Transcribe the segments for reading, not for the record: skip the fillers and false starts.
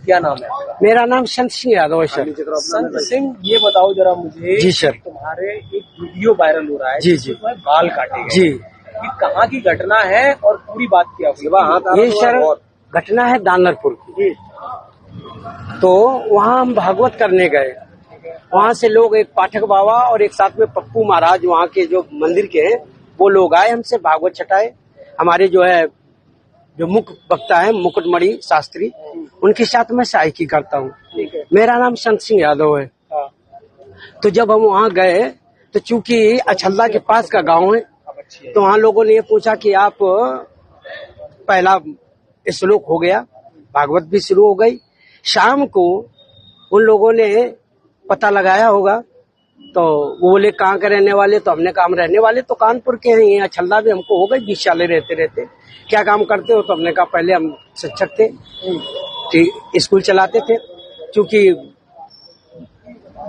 क्या नाम है आपका? मेरा नाम संत सिंह यादव है सर। संत सिंह, ये बताओ जरा मुझे। जी सर। तुम्हारे एक वीडियो वायरल हो रहा है जी जी। जिसमें बाल काटे गए। जी, ये कहाँ की घटना है और पूरी बात क्या हुई? ये सर घटना है दानरपुर की। तो वहाँ हम भागवत करने गए। वहाँ से लोग, एक पाठक बाबा और एक साथ में पप्पू महाराज, वहाँ के जो मंदिर के हैं, वो लोग आए हमसे भागवत छटाए। हमारे जो है जो मुख्य वक्ता है मुकुटमणि शास्त्री, उनके साथ मैं सहायकी करता हूँ। मेरा नाम संत सिंह यादव है। तो जब हम वहाँ गए तो चूंकि अछल्ला के पास का गांव है, तो वहाँ लोगों ने ये पूछा कि आप, पहला श्लोक हो गया, भागवत भी शुरू हो गई। शाम को उन लोगों ने पता लगाया होगा, तो वो बोले कहाँ के रहने वाले? तो हमने कहा हम रहने वाले तो कानपुर के हैं, यहाँ अछल्ला भी हमको हो गई 20 साल रहते रहते। क्या काम करते हो? तो हमने कहा पहले हम शिक्षक थे, स्कूल चलाते थे। क्योंकि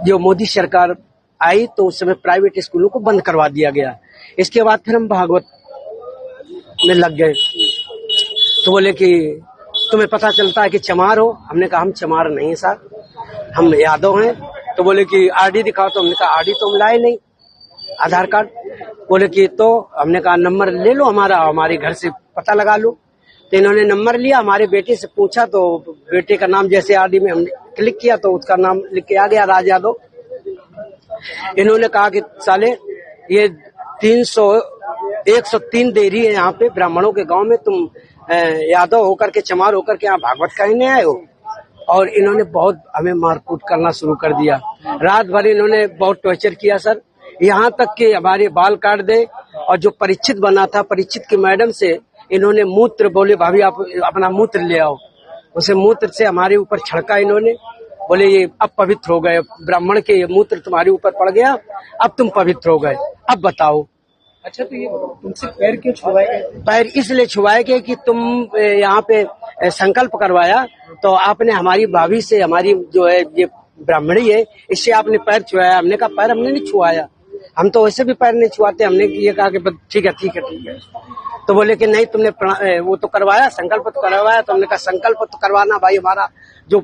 जो मोदी सरकार आई तो उस समय प्राइवेट स्कूलों को बंद करवा दिया गया। इसके बाद फिर हम भागवत में लग गए। तो बोले कि तुम्हें पता चलता है कि चमार हो? हमने कहा हम चमार नहीं साहब, हम यादव हैं। तो बोले कि आरडी दिखाओ। तो हमने कहा आरडी तो हम लाए नहीं, आधार कार्ड। बोले कि तो हमने कहा नंबर ले लो हमारा, हमारे घर से पता लगा लो। तो इन्होंने नंबर लिया, हमारे बेटे से पूछा तो बेटे का नाम जैसे आरडी में हमने क्लिक किया तो उसका नाम लिख के आ गया, राज यादव। इन्होंने कहा कि साले ये 103 देरी है यहाँ पे ब्राह्मणों के गांव में, तुम यादव होकर के, चमार होकर के यहाँ भागवत कहने आए हो। और इन्होंने बहुत हमें मारकूट करना शुरू कर दिया। रात भर इन्होंने बहुत टॉर्चर किया सर, यहाँ तक कि हमारे बाल काट दे। और जो परीक्षित बना था, परीक्षित की मैडम से इन्होंने मूत्र, बोले भाभी आप अपना मूत्र ले आओ, उसे मूत्र से हमारे ऊपर छिड़का इन्होंने। बोले ये अब पवित्र हो गए, ब्राह्मण के ये मूत्र तुम्हारे ऊपर पड़ गया, अब तुम पवित्र हो गए, अब बताओ। अच्छा, तो ये तुमसे पैर क्यों छुआए गए? पैर इसलिए छुआए गए कि तुम यहाँ पे संकल्प करवाया, तो आपने हमारी भाभी से, हमारी जो है ये ब्राह्मणी है, इससे आपने पैर छुआया। हमने कहा पैर हमने नहीं छुआया, हम तो वैसे भी पैर नहीं छुआते। हमने ये कहा कि ठीक है ठीक है ठीक है। तो बोले कि नहीं तुमने वो तो करवाया, संकल्प तो करवाया। तो हमने कहा संकल्प तो करवाना भाई, हमारा जो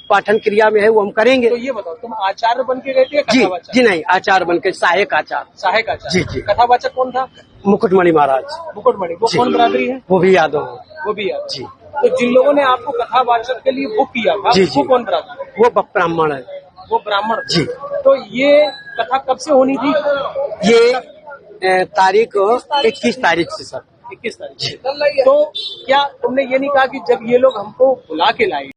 पाठन क्रिया में है वो हम करेंगे। तो ये बताओ, तुम आचार्य बन के गए थे? जी जी नहीं, आचार्य बन के, सहायक आचार्य। सहायक आचार्य? जी जी। कथावाचक कौन था? मुकुटमणि महाराज। मुकुटमणि, वो कौन बरादरी है? वो भी यादव। वो भी यादव जी। तो जिन लोगों ने आपको कथावाचक के लिए बुक किया था, जी वो कौन बरादरी है? वो ब्राह्मण है। वो ब्राह्मण जी। तो ये कथा कब से होनी थी? ये तारीख 21 तारीख से सर। 21 तारीख। तो क्या तुमने ये नहीं कहा कि जब ये लोग हमको बुला के लाए